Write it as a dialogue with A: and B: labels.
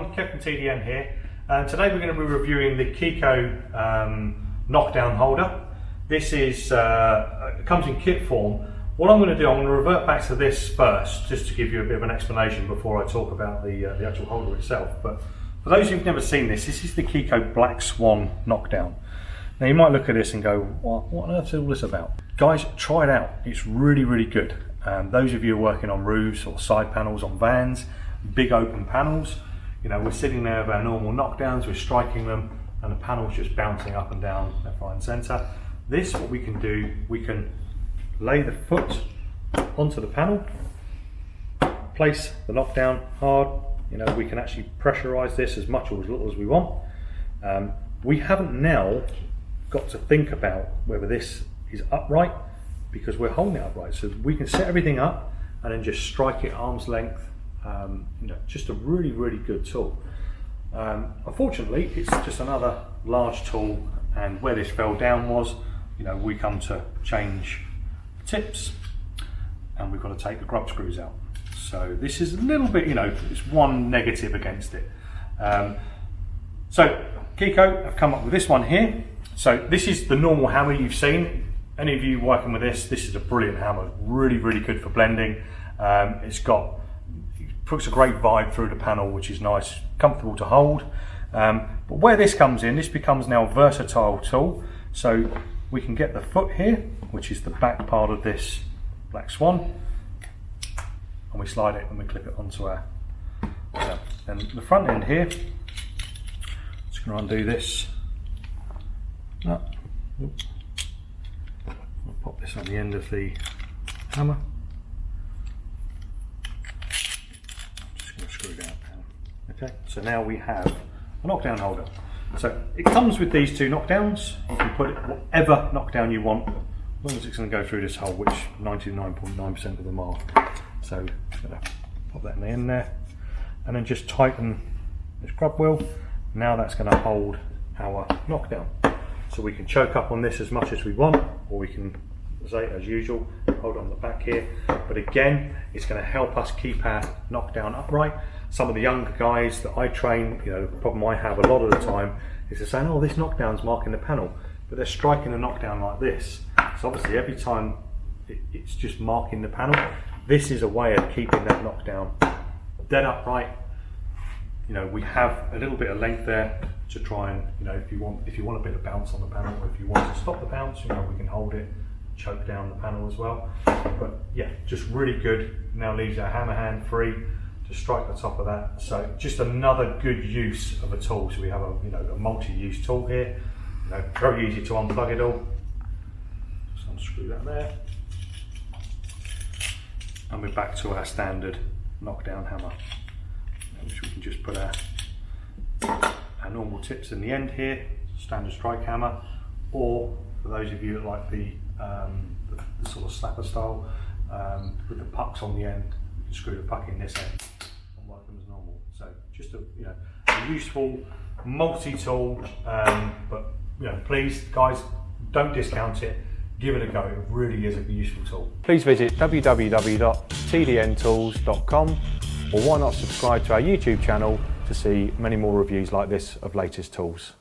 A: everyone, Kev from TDN here. Today we're going to be reviewing the Keco Knockdown Holder. This is it comes in kit form. What I'm going to do, I'm going to revert back to this first, just to give you a bit of an explanation before I talk about the actual holder itself. But for those who've never seen this is the Keco Black Swan Knockdown. Now you might look at this and go, what on earth is all this about? Guys, try it out. It's really, really good. Those of you who are working on roofs or side panels on vans, big open panels, you know, we're sitting there with our normal knockdowns, we're striking them, and the panel's just bouncing up and down left, right and centre. This, what we can do, we can lay the foot onto the panel, place the knockdown hard. You know, we can actually pressurise this as much or as little as we want. We haven't now got to think about whether this is upright, because we're holding it upright, so we can set everything up and then just strike it arm's length. You know, just a really, really good tool. Unfortunately, it's just another large tool, and where this fell down was, you know, we come to change tips and we've got to take the grub screws out. So this is a little bit, you know, it's one negative against it. So Keco have come up with this one here. So this is the normal hammer you've seen. Any of you working with this is a brilliant hammer. Really, really good for blending. It puts a great vibe through the panel, which is nice, comfortable to hold. But where this comes in, this becomes now a versatile tool. So we can get the foot here, which is the back part of this Black Swan, and we slide it and we clip it onto our. And the front end here, just going to undo this. I'll pop this on the end of the hammer. Just going to screw it out now. Okay, so now we have a knockdown holder. So it comes with these two knockdowns. You can put whatever knockdown you want, as long as it's going to go through this hole, which 99.9% of them are. So I'm going to pop that in the end there, and then just tighten this grub wheel. Now that's going to hold our knockdown. So we can choke up on this as much as we want, or we can, as usual, hold on the back here. But again, it's going to help us keep our knockdown upright. Some of the younger guys that I train, you know, the problem I have a lot of the time is they're saying, oh, this knockdown's marking the panel, but they're striking the knockdown like this. So obviously every time it's just marking the panel. This is a way of keeping that knockdown dead upright. You know, we have a little bit of length there to try and, you know, if you want a bit of bounce on the panel, or if you want to stop the bounce, you know, we can hold it, choke down the panel as well. But yeah, just really good. Now leaves our hammer hand free to strike the top of that. So just another good use of a tool. So we have a multi-use tool here. You know, very easy to unplug it all. Just unscrew that there, and we're back to our standard knockdown hammer, which we can just put our normal tips in the end here, standard strike hammer, or for those of you that like the sort of slapper style with the pucks on the end, you can screw the puck in this end and work them as normal. So just a useful multi-tool, but you know, please guys, don't discount it. Give it a go. It really is a useful tool.
B: Please visit www.tdntools.com, or why not subscribe to our YouTube channel to see many more reviews like this of latest tools.